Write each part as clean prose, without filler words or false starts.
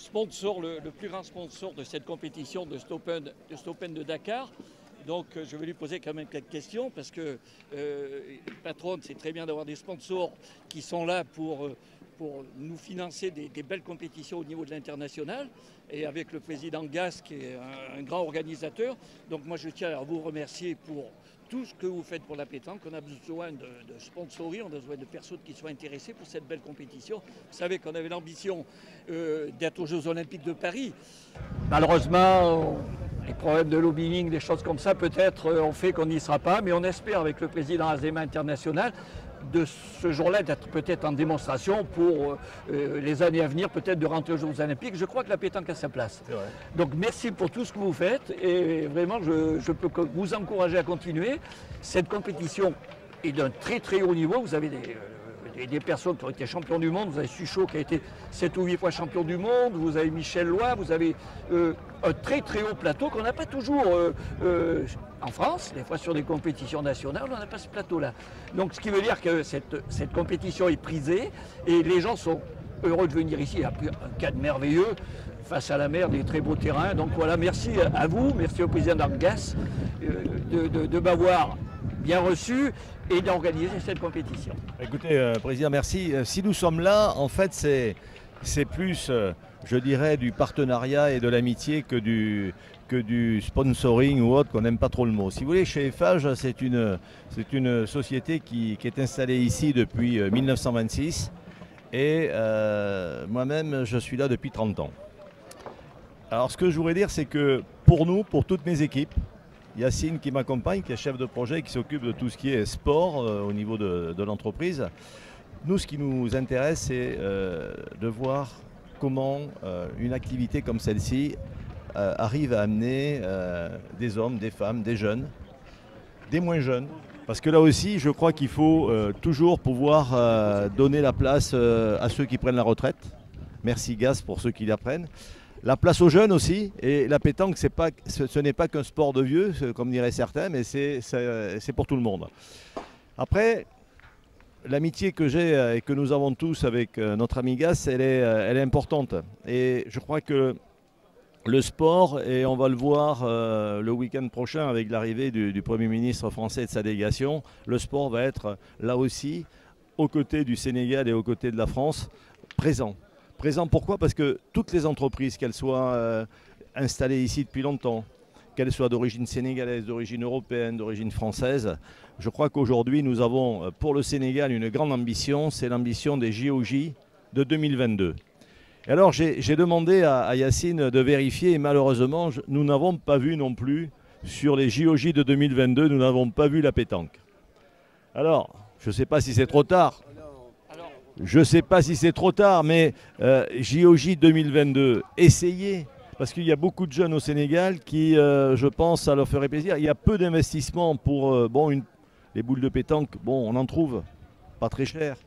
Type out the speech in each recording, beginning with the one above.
sponsor, le plus grand sponsor de cette compétition de cet Open de Dakar. Donc je vais lui poser quand même quelques questions parce que patronne, c'est très bien d'avoir des sponsors qui sont là pour nous financer des belles compétitions au niveau de l'international. Et avec le président Gas qui est un grand organisateur. Donc moi je tiens à vous remercier pour tout ce que vous faites pour la pétanque. On a besoin de sponsoring, on a besoin de personnes qui soient intéressées pour cette belle compétition. Vous savez qu'on avait l'ambition d'être aux Jeux Olympiques de Paris. Malheureusement, les problèmes de lobbying, des choses comme ça, peut-être ont fait qu'on n'y sera pas. Mais on espère avec le président Azema International de ce jour-là d'être peut-être en démonstration pour les années à venir, peut-être de rentrer aux Jeux Olympiques. Je crois que la pétanque a sa place. Donc merci pour tout ce que vous faites et vraiment je peux vous encourager à continuer. Cette compétition est d'un très très haut niveau. Vous avez des personnes qui ont été champions du monde. Vous avez Suchot qui a été 7 ou 8 fois champion du monde. Vous avez Michel Loy. Vous avez un très très haut plateau qu'on n'a pas toujours en France. Des fois sur des compétitions nationales, on n'a pas ce plateau-là. Donc ce qui veut dire que cette compétition est prisée et les gens sont heureux de venir ici. Il y a un cadre merveilleux face à la mer, des très beaux terrains. Donc voilà, merci à vous, merci au président d'Argas de m'avoir bien reçu et d'organiser cette compétition. Écoutez, Président, merci. Si nous sommes là, en fait, c'est plus, je dirais, du partenariat et de l'amitié que du sponsoring ou autre, qu'on n'aime pas trop le mot. Si vous voulez, chez Eiffage, c'est une société qui est installée ici depuis 1926 et moi-même, je suis là depuis 30 ans. Alors, ce que je voudrais dire, c'est que pour nous, pour toutes mes équipes, Yacine qui m'accompagne, qui est chef de projet, qui s'occupe de tout ce qui est sport au niveau de l'entreprise. Nous, ce qui nous intéresse, c'est de voir comment une activité comme celle-ci arrive à amener des hommes, des femmes, des jeunes, des moins jeunes. Parce que là aussi, je crois qu'il faut toujours pouvoir donner la place à ceux qui prennent la retraite. Merci Gas pour ceux qui la prennent. La place aux jeunes aussi, et la pétanque, ce n'est pas qu'un sport de vieux, comme diraient certains, mais c'est pour tout le monde. Après, l'amitié que j'ai et que nous avons tous avec notre ami Gas, elle est importante. Et je crois que le sport, et on va le voir le week-end prochain avec l'arrivée du Premier ministre français et de sa délégation, le sport va être là aussi, aux côtés du Sénégal et aux côtés de la France, présent. Présent pourquoi? Parce que toutes les entreprises, qu'elles soient installées ici depuis longtemps, qu'elles soient d'origine sénégalaise, d'origine européenne, d'origine française, je crois qu'aujourd'hui nous avons pour le Sénégal une grande ambition, c'est l'ambition des JOJ de 2022. Et alors j'ai demandé à Yacine de vérifier et malheureusement nous n'avons pas vu non plus sur les JOJ de 2022, nous n'avons pas vu la pétanque. Alors, je ne sais pas si c'est trop tard. Je ne sais pas si c'est trop tard, mais JOJ 2022, essayez. Parce qu'il y a beaucoup de jeunes au Sénégal qui, je pense, ça leur ferait plaisir. Il y a peu d'investissements pour les boules de pétanque. Bon, on en trouve pas très cher.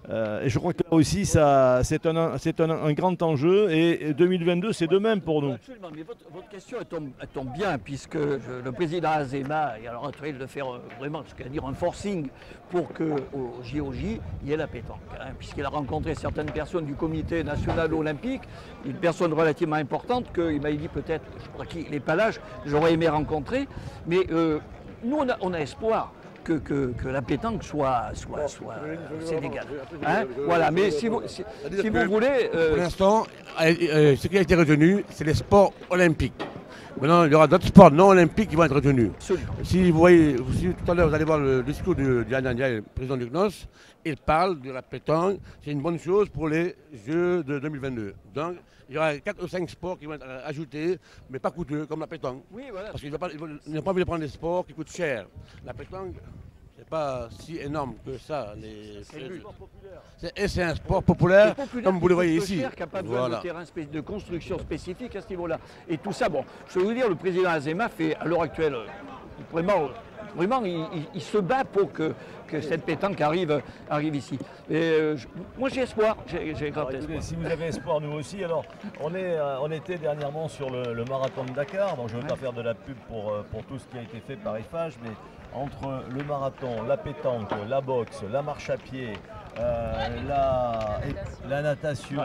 Et je crois que là aussi, c'est un grand enjeu. Et 2022, c'est de même pour nous. Absolument, mais votre question elle tombe bien, puisque le président Azema est en train de faire vraiment ce qu'à dire un forcing pour qu'au JOJ, il y ait la pétanque. Hein, puisqu'il a rencontré certaines personnes du comité national olympique, une personne relativement importante qu'il m'a dit peut-être, je crois qu'il n'est pas là, j'aurais aimé rencontrer. Mais nous, on a espoir. Que la pétanque soit Sénégal. Hein, voilà, mais si vous voulez... Pour l'instant, ce qui a été retenu, c'est les sports olympiques. Maintenant, il y aura d'autres sports non olympiques qui vont être retenus. Absolument. Si vous voyez, si tout à l'heure vous allez voir le discours de Diane Ndiaye, le président du CNOS, il parle de la pétanque. C'est une bonne chose pour les Jeux de 2022. Donc, il y aura 4 ou 5 sports qui vont être ajoutés, mais pas coûteux, comme la pétanque. Oui, voilà. Parce qu'ils n'ont pas envie de prendre des sports qui coûtent cher. La pétanque, c'est pas si énorme que ça. C'est un sport populaire, comme vous le voyez ici. Cher, qui n'a pas besoin de terrain de construction spécifique à ce niveau-là. Et tout ça, bon, je vais vous dire, le président Azema fait à l'heure actuelle vraiment, il se bat pour que cette pétanque arrive ici. Et moi j'ai espoir, j'ai grand espoir. Si vous avez espoir, nous aussi. Alors, on était dernièrement sur le marathon de Dakar, donc je ne veux pas faire de la pub pour tout ce qui a été fait par Eiffage, mais entre le marathon, la pétanque, la boxe, la marche à pied, la natation.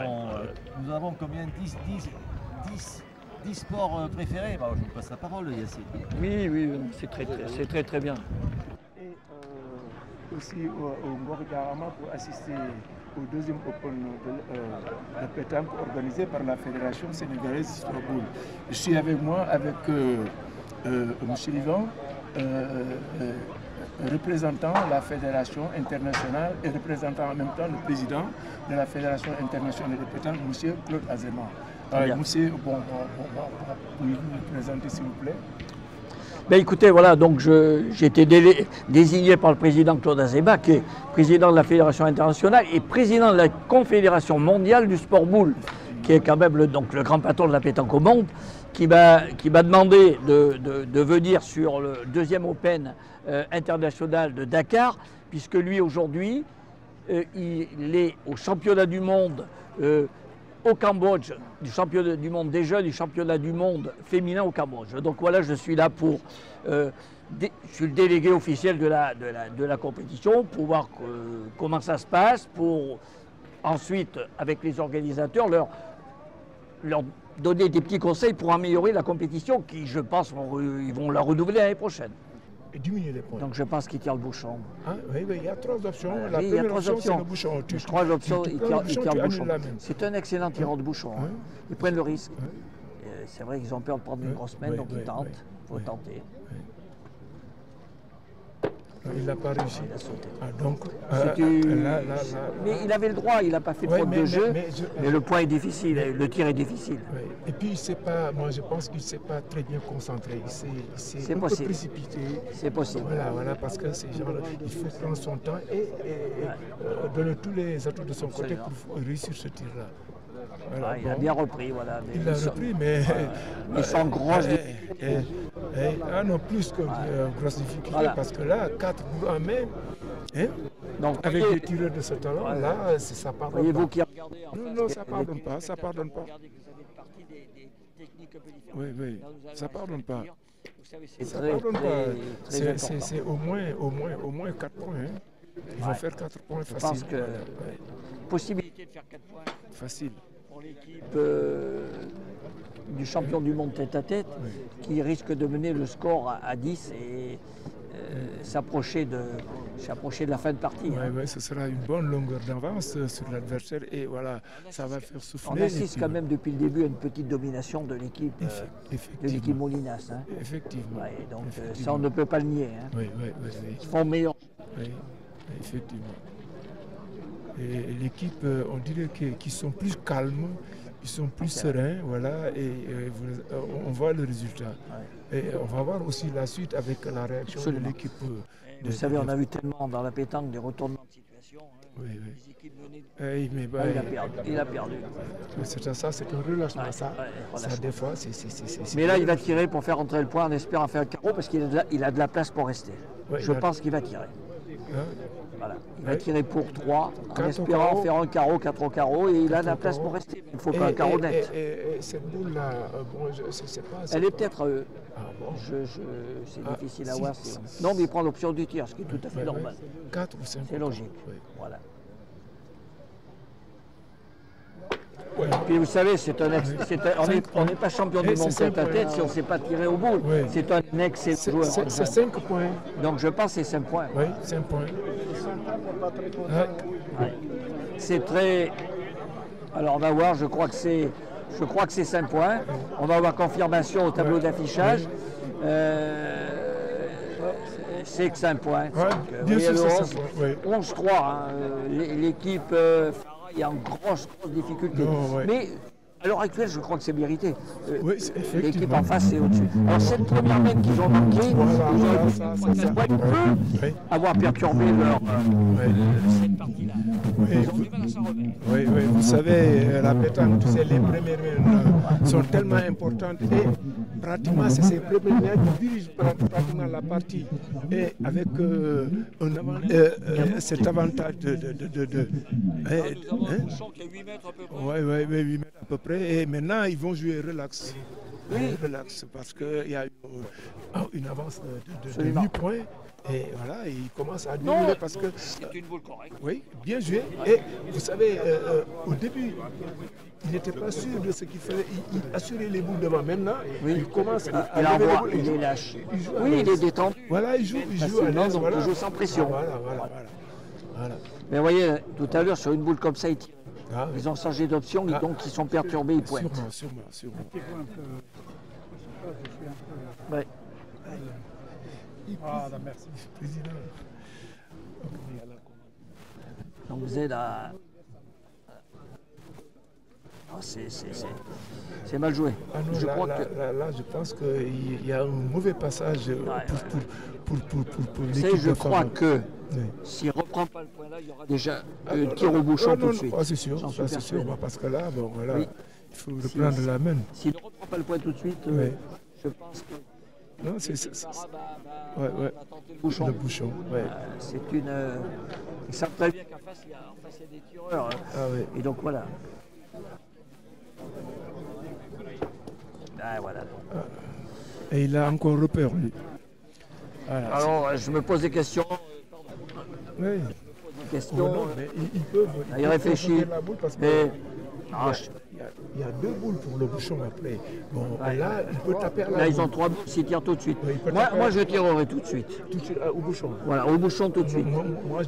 Nous avons combien 10 sports préférés. Bah, je vous passe la parole, Yassine. Oui, c'est très bien. Et aussi au Ngor-Garama pour assister au deuxième Open de pétanque organisé par la Fédération sénégalaise d'Istanbul. Je suis avec moi, avec M. Livan, représentant la Fédération internationale et représentant en même temps le président de la Fédération internationale de pétanque, M. Claude Azema. Monsieur, pouvez-vous vous présenter s'il vous plaît? Ben écoutez, voilà, donc j'ai été désigné par le président Claude Azema, qui est président de la Fédération internationale et président de la Confédération mondiale du sport boule, qui est quand même le grand patron de la pétanque au monde, qui m'a demandé de venir sur le deuxième Open international de Dakar, puisque lui aujourd'hui, il est au championnat du monde au Cambodge, du championnat du monde des jeunes, du championnat du monde féminin au Cambodge. Donc voilà, je suis là pour... je suis le délégué officiel de la compétition, pour voir comment ça se passe, pour ensuite, avec les organisateurs, leur donner des petits conseils pour améliorer la compétition qui, je pense, ils vont la renouveler l'année prochaine. Et diminuer les points. Donc je pense qu'il tire le bouchon. Ah, oui, il y a 3 options. La oui, première option, c'est le bouchon. Trois options, il tire le bouchon. C'est un excellent tireur de bouchon. Ouais. Ils prennent le risque. C'est vrai qu'ils ont peur de prendre une grosse semaine, donc ils tentent. Il faut tenter. Il n'a pas réussi. Il a sauté. Donc, mais il avait le droit, il n'a pas fait de faute de jeu. Mais le point est difficile, le tir est difficile. Et puis, moi je pense qu'il ne s'est pas très bien concentré. Il s'est un peu précipité. C'est possible. Voilà, parce que ces gens-là, il faut prendre son temps et donner tous les atouts de son côté pour réussir ce tir-là. Voilà, il a bien repris, voilà. Il a repris, mais... Ils sont grosses difficultés. Non, plus que grosses difficultés, parce que là, 4 boules en main, donc, avec des tireurs de ce talent, là, ça pardonne pas. Voyez-vous qui regardez Non, ça pardonne pas, ça pardonne pas. Oui, ça pardonne pas. Ça pardonne pas. C'est au moins 4 points. Ils vont faire 4 points faciles. Je pense que possibilité de faire 4 points facile pour l'équipe du champion du monde tête-à-tête, qui risque de mener le score à 10 et s'approcher de la fin de partie. Oui, ce sera une bonne longueur d'avance sur l'adversaire et voilà, ça va faire souffler. On assiste quand même depuis le début à une petite domination de l'équipe Molinas. Hein. Effectivement. Donc ça, on ne peut pas le nier. Hein. Oui. Ils font meilleur. Oui, effectivement. Et l'équipe, on dirait qu'ils sont plus calmes, ils sont plus sereins, voilà, et on voit le résultat. Et on va voir aussi la suite avec la réaction de l'équipe. Vous savez, on a vu tellement dans la pétanque des retournements de situation. Oui. Les équipes menées. Il a perdu. C'est ça, c'est un relâchement. Ça, des fois, c'est... Mais là, il va tirer pour faire entrer le point en espérant faire un carreau parce qu'il a de la place pour rester. Je pense qu'il va tirer. Voilà. Il va tirer pour 3 en espérant faire un carreau, 4 au carreau, et il a de la place pour rester. Il faut pas un carreau net. Et cette boule-là, je ne sais pas. Elle est peut-être... c'est difficile à voir. Non, mais il prend l'option du tir, ce qui est tout à fait normal. 4 ou 5. C'est logique. Voilà. Puis vous savez, on n'est pas champion du monde tête-à-tête si on ne sait pas tirer au bout. C'est un excellent joueur. C'est 5 points. Donc je pense que c'est 5 points. Oui, 5 points. C'est très... Alors on va voir, je crois que c'est 5 points. On va avoir confirmation au tableau d'affichage. C'est que 5 points. Bien sûr, c'est 5 points. 11-3. L'équipe... il y a une grosse difficulté. Mais à l'heure actuelle, je crois que c'est mérité. L'équipe en face, c'est au-dessus. Alors cette première mène qu'ils ont marquée, peut avoir perturbé cette partie-là. Ils ont du mal à s'en remettre. Oui, vous savez, la pétanque, tu sais, les premières mènes sont tellement importantes et pratiquement, c'est ces premières mènes qui dirigent pratiquement la partie. Et avec cet avantage de nous avons un bouchon qui est 8 mètres à peu près. Oui, 8 mètres à peu près. Et maintenant, ils vont jouer relax. Relax, parce qu'il y a une avance de 8 points Et voilà, il commence à Non, dérouler parce que... c'est une boule correcte. Oui, bien joué. Et vous savez, au début, il n'était pas sûr de ce qu'il fallait. Il assurait les boules devant. Maintenant, il commence à Il lever les envoie, boules. il est lâche. Il joue à Oui, il l'aise. est détendu. Voilà, il joue à Facilement, l'aise. donc Voilà. il joue sans pression. Voilà. Mais vous voyez, tout à l'heure, sur une boule comme ça, Ah, ils ont changé d'option, donc ils sont perturbés, ils pointent. Sûrement. Ouais. Merci, président. Donc vous êtes à... Ah, c'est mal joué. Ah non, là, je pense qu'il y a un mauvais passage pour l'équipe. Je crois que oui. s'il ne reprend pas le point là, il y aura déjà un tir au bouchon tout de suite. C'est sûr, parce que là, bon, voilà, oui. il faut reprendre la main. S'il ne reprend pas le point tout de suite, oui. Je pense que... Non, c'est va tenter le bouchon. Ouais. C'est une... Ils savent très bien qu'en face, il y a des tireurs. Ah, oui. Et donc voilà. Ah, voilà. Et il a encore repère, lui. Voilà, alors, je me pose des questions. Oui. Je me pose des questions. Non, mais il peut. Il réfléchit. Mais... Il y a 2 boules pour le bouchon après. Bon, là, il peut taper à la boule. Là, ils ont 3 boules, s'ils tirent tout de suite. Oui, moi, je tirerai tout de suite. Tout de suite au bouchon. Voilà, au bouchon tout de suite.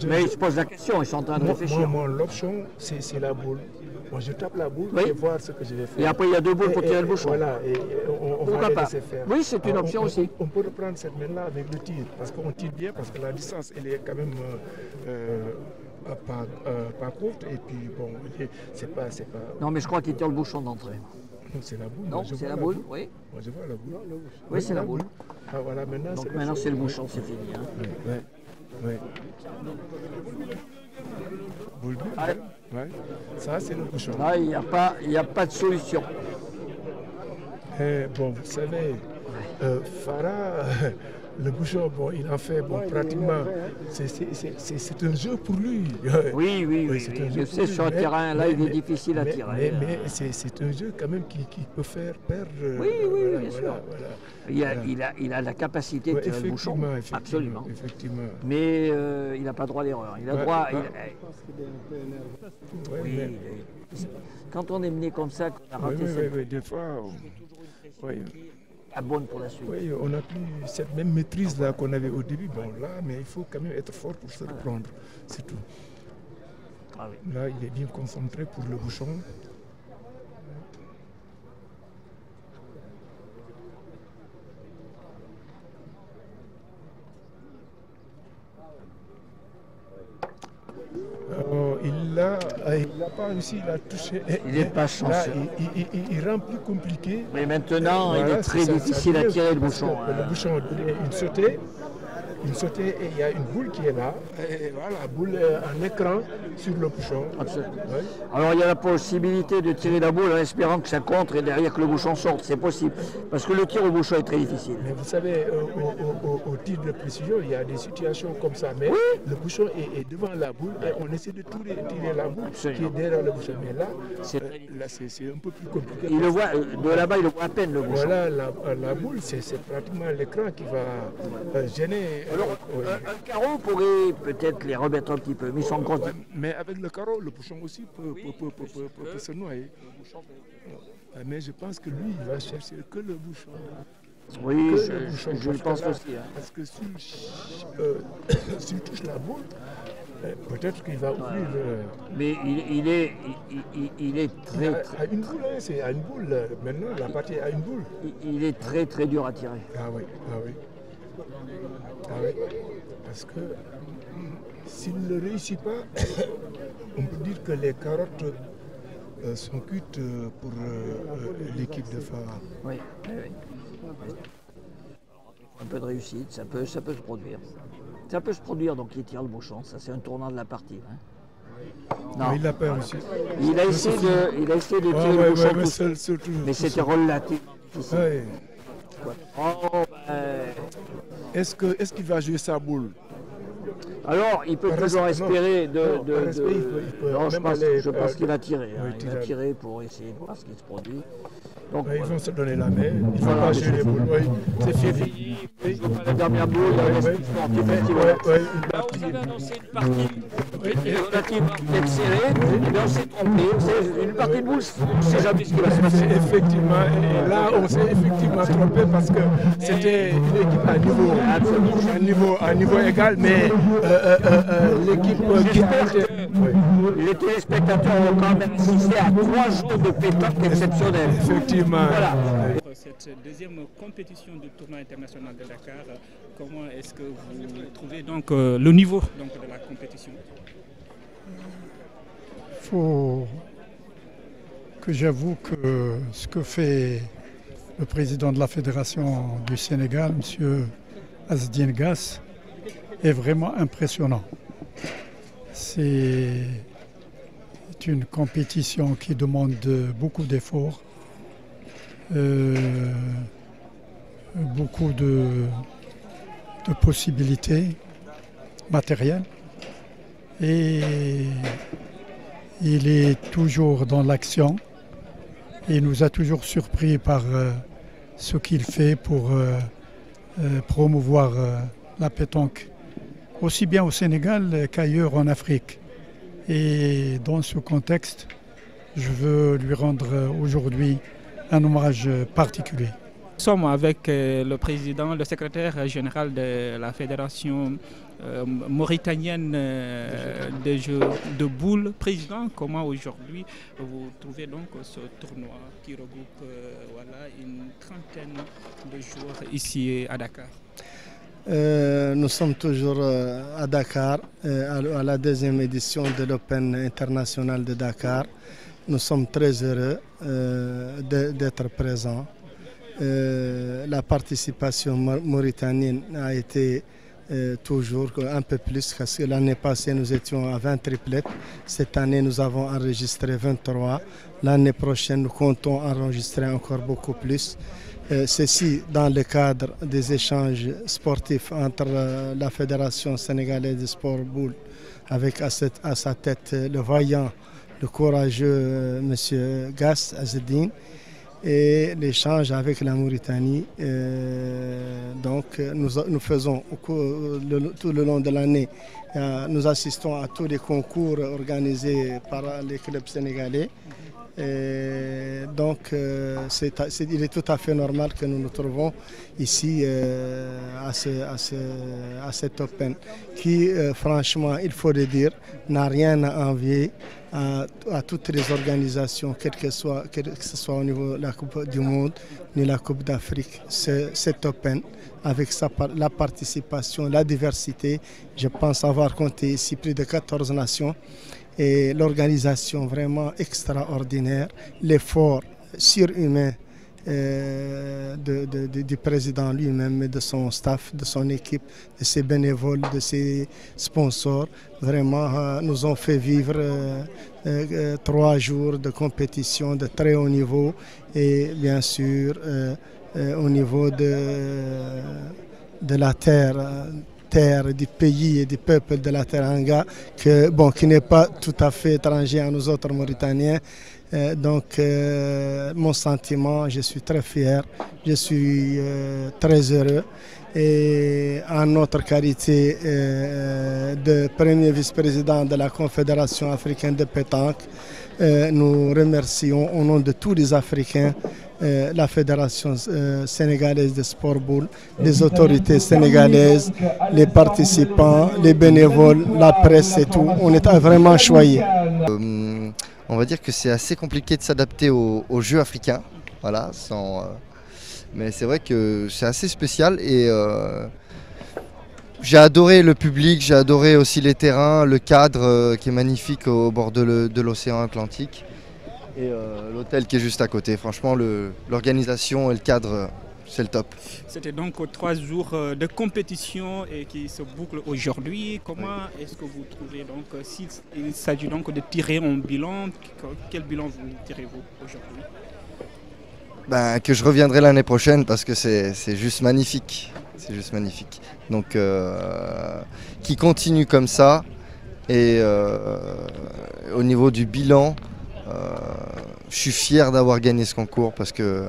Mais ils se posent la question, ils sont en train de réfléchir. Moi, l'option, c'est la boule. Moi, je tape la boule et voir ce que je vais faire. Et après, il y a 2 boules pour tirer le bouchon. Voilà, et on va les laisser faire. Oui, c'est une option aussi. On peut reprendre cette main-là avec le tir, parce qu'on tire bien, parce que la distance, elle est quand même pas courte, et puis bon, c'est pas... Non, mais je crois qu'il tire le bouchon d'entrée. Non, c'est la boule. Non, c'est la boule, oui. Moi, je vois la boule. Oui, c'est la boule. Ah, voilà, maintenant, donc maintenant, c'est le bouchon, c'est fini. Hein. Oui. Boule bleue. Ouais. Ouais. Ça, c'est le bouchon. Là, il n'y a pas de solution. Bon, vous savez, Farah, le bouchon, bon, il en fait pratiquement. C'est un jeu pour lui. Oui. Je sais, sur un terrain, là, il est difficile à tirer. Mais c'est un jeu quand même qui peut faire perdre. Oui, bien sûr. Voilà. Il a la capacité de tirer le bouchon. Absolument. Effectivement. Mais il n'a pas droit à l'erreur. Il a droit. Quand on est mené comme ça, qu'on a raté cette... des fois. À bonne pour la suite. Oui, on n'a plus cette même maîtrise là qu'on avait au début. Bon, là, mais il faut quand même être fort pour se reprendre. C'est tout. Ah, oui. Là, il est bien concentré pour le bouchon. Il n'a pas réussi, il a touché. Il n'est pas chanceux. Là, il rend plus compliqué. Mais maintenant, il est très difficile à tirer le bouchon. Le bouchon, il sautait et il y a une boule qui est là. Et voilà, la boule en écran sur le bouchon. Absolument. Oui. Alors il y a la possibilité de tirer la boule en espérant que ça contre et derrière que le bouchon sorte. C'est possible. Parce que le tir au bouchon est très difficile. Mais vous savez, au tir de précision, il y a des situations comme ça. Mais le bouchon est devant la boule et on essaie de tirer la boule qui est derrière le bouchon. Mais là, c'est un peu plus compliqué. Il le voit, de là-bas, il le voit à peine le bouchon. Voilà, la boule, c'est pratiquement l'écran qui va gêner. Alors, un carreau pourrait peut-être les remettre un petit peu, mais ils sont contents. Mais avec le carreau, le bouchon aussi peut se noyer. Mais je pense que lui, il va chercher que le bouchon. Oui, je le pense aussi. Parce que s'il touche la boule, peut-être qu'il va ouvrir. Mais il est très. À une boule, c'est à une boule. Maintenant, la partie est à une boule. Il est très très dur à tirer. Ah oui. Parce que s'il ne réussit pas, on peut dire que les carottes sont cuites pour l'équipe de Farah. Oui. Un peu de réussite, ça peut se produire. Ça peut se produire, donc il tire le bouchon. Ça, c'est un tournant de la partie. Hein. Non, il n'a pas réussi. Il a essayé de tirer le bouchon mais c'était relatif. Est-ce qu'il va jouer sa boule? Alors, il peut Par toujours respect, espérer par respect, il peut Non, je même pense, aller, je pense qu'il va tirer. oui, Il va tirer pour essayer de voir ce qui se produit. Donc, Ils vont se donner la main, il ne faut Voilà, pas mais jouer les c'est boules. Oui, c'est fini. Oui. la dernière boule, il y a un esprit sportif qui va. Oui, Alors, vous avez annoncé une partie relativement peut-être serrée, mais on s'est trompé. C'est une partie de boule, on ne sait jamais ce qui va se passer. Effectivement, et là on s'est effectivement trompé parce que c'était une équipe à niveau égal, mais l'équipe qui J'espère que les téléspectateurs ont quand même assisté à 3 jours de pétanque exceptionnels. effectivement. Voilà. Cette deuxième compétition du tournoi international de Dakar, comment est-ce que vous trouvez donc le niveau donc, de la compétition? Il faut que j'avoue que ce que fait le président de la Fédération du Sénégal, M. Azzedine Gass, est vraiment impressionnant. C'est une compétition qui demande beaucoup d'efforts, beaucoup de possibilités matérielles, et il est toujours dans l'action. Il nous a toujours surpris par ce qu'il fait pour promouvoir la pétanque, aussi bien au Sénégal qu'ailleurs en Afrique. Et dans ce contexte, je veux lui rendre aujourd'hui un hommage particulier. Nous sommes avec le président, le secrétaire général de la Fédération mauritanienne des Jeux de boules. Président, comment aujourd'hui vous trouvez donc ce tournoi qui regroupe une trentaine de joueurs ici à Dakar? Nous sommes toujours à Dakar, à la deuxième édition de l'Open international de Dakar. Nous sommes très heureux d'être présents. La participation mauritanienne a été toujours un peu plus, parce que l'année passée nous étions à 20 triplettes. Cette année nous avons enregistré 23. L'année prochaine nous comptons enregistrer encore beaucoup plus. Ceci dans le cadre des échanges sportifs entre la Fédération sénégalaise de sport boule, avec à sa tête le vaillant, le courageux M. Gass Azzedine, et l'échange avec la Mauritanie. Donc nous faisons tout le long de l'année, nous assistons à tous les concours organisés par les clubs sénégalais. Donc il est tout à fait normal que nous nous trouvons ici à cet Open qui, franchement, il faut le dire, n'a rien à envier à toutes les organisations, que ce soit au niveau de la Coupe du Monde ni la Coupe d'Afrique. Cet Open, avec la participation, la diversité, je pense avoir compté ici plus de 14 nations, et l'organisation vraiment extraordinaire, l'effort surhumain du président lui-même, de son staff, de son équipe, de ses bénévoles, de ses sponsors, vraiment nous ont fait vivre 3 jours de compétition de très haut niveau, et bien sûr au niveau de la terre, du pays et du peuple de la Teranga, qui n'est pas tout à fait étranger à nous autres Mauritaniens. Donc mon sentiment, je suis très fier, je suis très heureux, et en notre qualité de premier vice-président de la Confédération africaine de pétanque, nous remercions au nom de tous les Africains la Fédération sénégalaise de sport boule, les autorités sénégalaises, les participants, les bénévoles, la presse et tout. On est vraiment choyés. On va dire que c'est assez compliqué de s'adapter aux jeux africains, voilà, mais c'est vrai que c'est assez spécial, et j'ai adoré le public, j'ai adoré aussi les terrains, le cadre qui est magnifique au bord de l'océan Atlantique, et l'hôtel qui est juste à côté. Franchement, l'organisation et le cadre, c'est le top. C'était donc 3 jours de compétition et qui se bouclent aujourd'hui. Comment est-ce que vous trouvez donc, s'il s'agit donc de tirer un bilan, quel bilan vous tirez-vous aujourd'hui? Que je reviendrai l'année prochaine, parce que c'est juste magnifique. C'est juste magnifique. Donc, qui continue comme ça. Et au niveau du bilan, je suis fier d'avoir gagné ce concours parce qu'il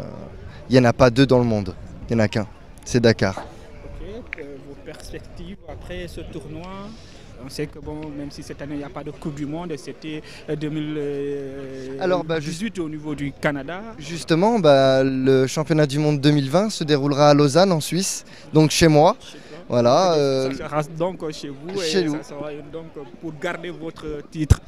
n'y en a pas 2 dans le monde. Il n'y en a qu'un. C'est Dakar. Okay. Vos perspectives après ce tournoi? On sait que bon, même si cette année il n'y a pas de Coupe du Monde, c'était 2018 au niveau du Canada. Justement, le championnat du monde 2020 se déroulera à Lausanne en Suisse, donc chez moi. Voilà. Ça sera donc chez vous chez et nous. ça sera donc pour garder votre titre.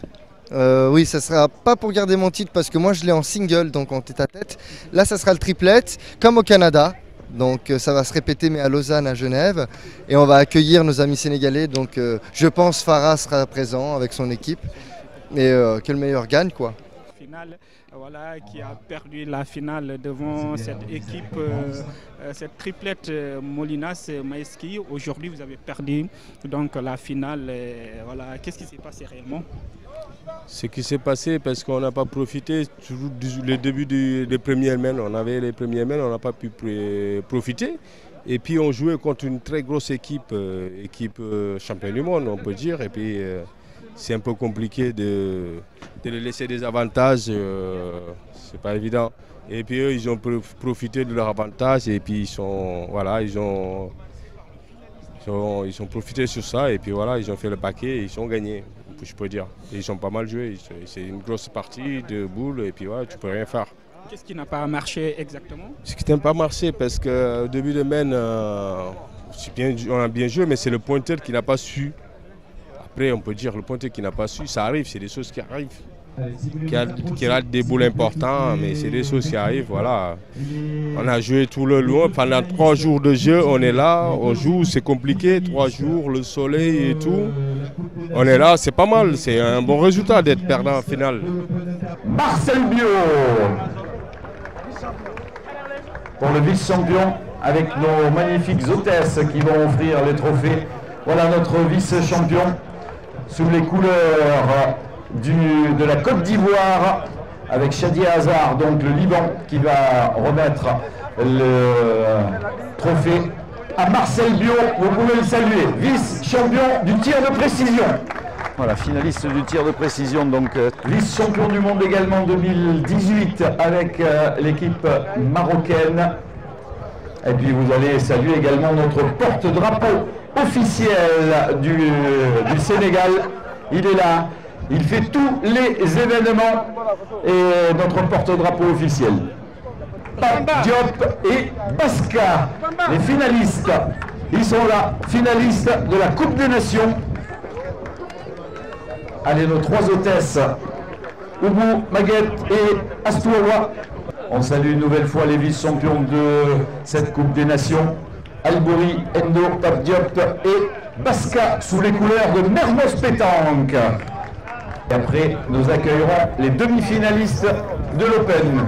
Oui, ça sera pas pour garder mon titre parce que moi je l'ai en single, donc en tête-à-tête. Là, ça sera le triplette, comme au Canada. Donc ça va se répéter mais à Lausanne, à Genève. Et on va accueillir nos amis sénégalais. Donc je pense Farah sera présent avec son équipe. Et que le meilleur gagne quoi. Finale, voilà, qui a perdu la finale devant cette équipe, cette triplette Molinas-Maeski. Aujourd'hui vous avez perdu donc la finale. Voilà. Qu'est-ce qui s'est passé réellement? Ce qui s'est passé parce qu'on n'a pas profité le début des premières mains. On avait les premières mains, on n'a pas pu profiter. Et puis on jouait contre une très grosse équipe, championne du monde, on peut dire. Et puis c'est un peu compliqué de les laisser des avantages. C'est pas évident. Et puis eux, ils ont profité de leur avantage et puis ils ont profité sur ça et puis voilà, ils ont fait le paquet et ils ont gagné. Je peux dire. Et ils ont pas mal joué. C'est une grosse partie de boule et puis voilà, tu peux rien faire. Qu'est-ce qui n'a pas marché exactement? Ce qui n'a pas marché parce qu'au début de main, on a bien joué, mais c'est le pointeur qui n'a pas su. Après, on peut dire le pointeur qui n'a pas su, ça arrive, c'est des choses qui arrivent. Qui rate des boules importantes, mais c'est des choses qui arrivent, voilà. On a joué tout le long, pendant 3 jours de jeu, on est là, on joue, c'est compliqué, 3 jours, le soleil et tout. On est là, c'est pas mal, c'est un bon résultat d'être perdant en finale. Marcel Bio pour le vice-champion avec nos magnifiques hôtesses qui vont offrir les trophées. Voilà notre vice-champion sous les couleurs de la Côte d'Ivoire avec Chadia Hazard, donc le Liban, qui va remettre le trophée à Marcel Bio. Vous pouvez le saluer, vice-champion du tir de précision. Voilà, finaliste du tir de précision, donc vice-champion du monde également 2018 avec l'équipe marocaine. Et puis vous allez saluer également notre porte-drapeau officiel du Sénégal. Il est là. Il fait tous les événements et notre porte-drapeau officiel. Pape Diop et Baska, les finalistes, ils sont là, finalistes de la Coupe des Nations. Allez, nos 3 hôtesses, Oumou, Maguette et Astouawa. On salue une nouvelle fois les vice-champions de cette Coupe des Nations. Albouri, Endo, Pape Diop et Baska sous les couleurs de Mermoz Pétanque. Et après, nous accueillerons les demi-finalistes de l'Open.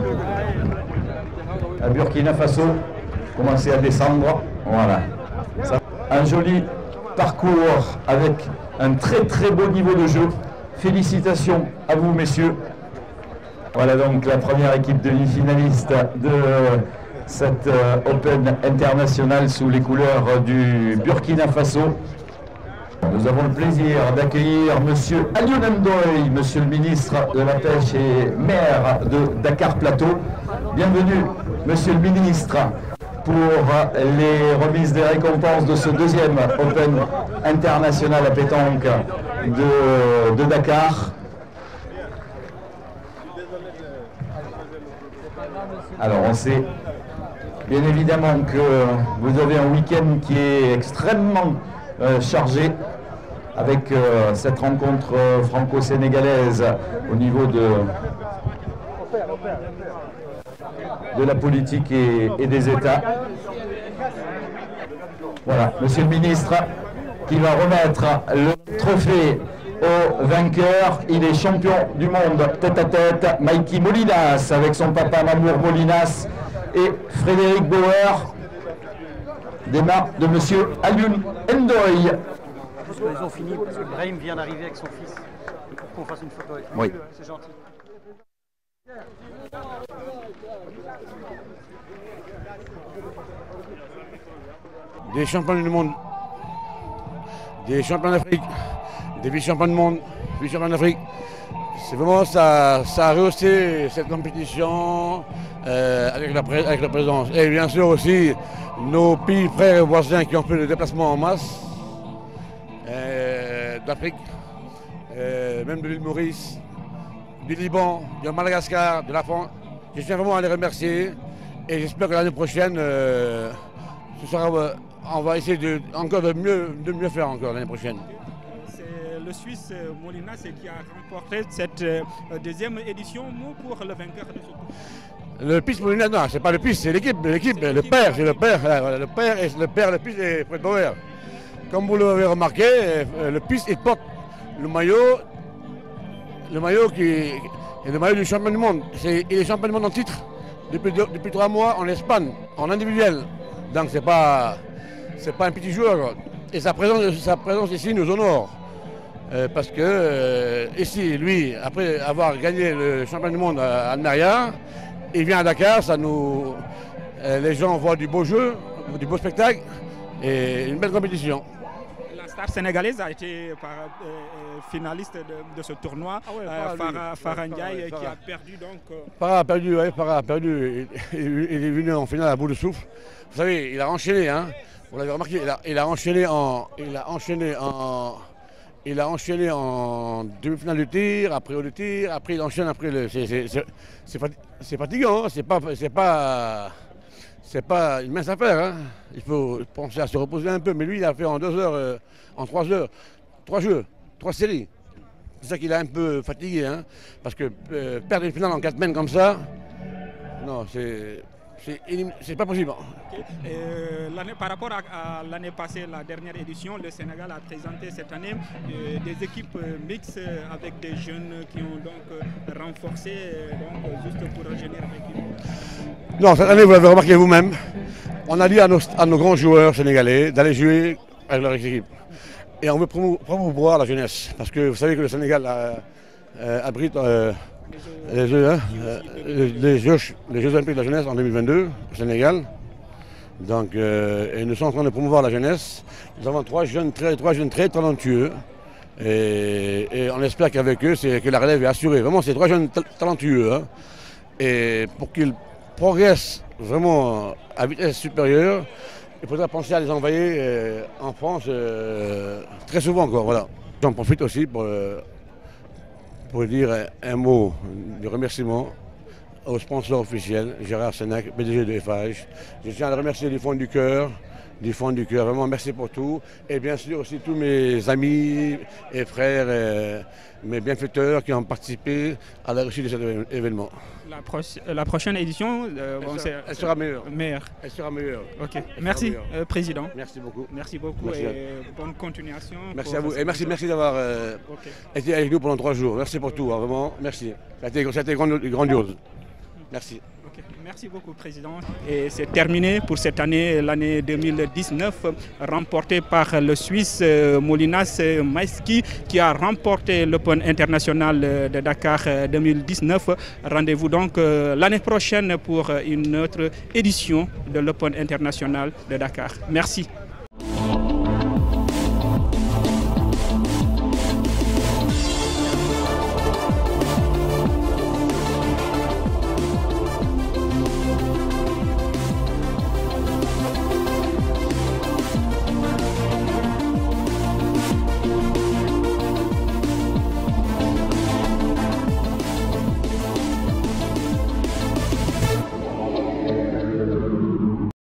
À Burkina Faso, commencez à descendre. Voilà. Un joli parcours avec un très très beau niveau de jeu. Félicitations à vous, messieurs. Voilà donc la première équipe demi-finaliste de cette Open internationale sous les couleurs du Burkina Faso. Nous avons le plaisir d'accueillir M. Alioune Ndoye, Monsieur le ministre de la Pêche et maire de Dakar Plateau. Bienvenue, Monsieur le ministre, pour les remises des récompenses de ce 2e Open international à pétanque de Dakar. Alors on sait bien évidemment que vous avez un week-end qui est extrêmement chargé avec cette rencontre franco-sénégalaise au niveau de la politique et des États. Voilà, Monsieur le ministre qui va remettre le trophée au vainqueur. Il est champion du monde tête-à-tête, Mikey Molinas avec son papa Mamour Molinas et Frédéric Bauer. Des mains de Monsieur Alioune Ndoye. Ils ont fini parce que Brahim vient d'arriver avec son fils. Il faut qu'on fasse une photo avec lui. Oui. C'est gentil. Des champions du monde, des champions d'Afrique, des vice-champions du monde, vice-champions d'Afrique. C'est vraiment ça a rehaussé cette compétition avec la présence. Et bien sûr aussi nos pays frères et voisins qui ont fait le déplacement en masse d'Afrique, même de l'île Maurice, du Liban, de Madagascar, de la France. Je tiens vraiment à les remercier et j'espère que l'année prochaine, on va essayer encore de mieux faire encore l'année prochaine. C'est le Suisse Molinas qui a remporté cette deuxième édition. Mot pour le vainqueur de ce coup. Le PIS Molinas, non, c'est pas le PIS, c'est l'équipe. Le père, c'est le père. Voilà, le PIS et Fred Bauer. Comme vous l'avez remarqué, le PIS il porte le maillot qui est le maillot du champion du monde. Il est champion du monde en titre depuis 3 mois en Espagne, en individuel. Donc c'est pas un petit joueur. Et sa présence ici nous honore. Parce que ici, lui, après avoir gagné le champion du monde à Almeria, il vient à Dakar, les gens voient du beau jeu, du beau spectacle et une belle compétition. La star sénégalaise a été finaliste de ce tournoi, Farah Ndiaye, qui a perdu donc. Farah a perdu. Il est venu en finale à bout de souffle. Vous savez, il a enchaîné, hein. Vous l'avez remarqué, il a enchaîné en demi-finale de tir, après au tir, après il enchaîne après le. C'est fatigant, hein. C'est pas une mince affaire, hein. Il faut penser à se reposer un peu, mais lui il a fait en 2 heures, en 3 heures, 3 jeux, 3 séries. C'est ça qu'il a un peu fatigué, hein. Parce que perdre une finale en 4 semaines comme ça, non, c'est pas possible. Okay. Par rapport à l'année passée, la dernière édition, le Sénégal a présenté cette année des équipes mixtes avec des jeunes qui ont donc renforcé juste pour rajeunir l'équipe. Non, cette année, vous l'avez remarqué vous-même, on a dit à nos grands joueurs sénégalais d'aller jouer avec leur équipe. Et on veut promouvoir la jeunesse, parce que vous savez que le Sénégal abrite les Jeux Olympiques de la jeunesse en 2022 au Sénégal. Donc, et nous sommes en train de promouvoir la jeunesse. Nous avons 3 jeunes très talentueux. Et on espère qu'avec eux, que la relève est assurée. Vraiment, c'est 3 jeunes talentueux. Hein. Et pour qu'ils progressent vraiment à vitesse supérieure, il faudra penser à les envoyer en France très souvent encore. Voilà. J'en profite aussi pour dire un mot de remerciement au sponsor officiel, Gérard Senac, PDG de FH. Je tiens à le remercier du fond du cœur, vraiment merci pour tout. Et bien sûr aussi tous mes amis et frères, mes bienfaiteurs qui ont participé à la réussite de cet événement. La prochaine édition, elle sera meilleure. Elle sera meilleure. Ok. Merci, Président. Merci beaucoup. Merci beaucoup et bonne continuation. Merci à vous et merci d'avoir été avec nous pendant 3 jours. Merci pour tout, hein, vraiment. Merci. Ça a été grandiose. Merci. Okay. Merci beaucoup, Président. Et c'est terminé pour cette année, l'année 2019, remportée par le Suisse Molinas Maïski, qui a remporté l'Open international de Dakar 2019. Rendez-vous donc l'année prochaine pour une autre édition de l'Open international de Dakar. Merci.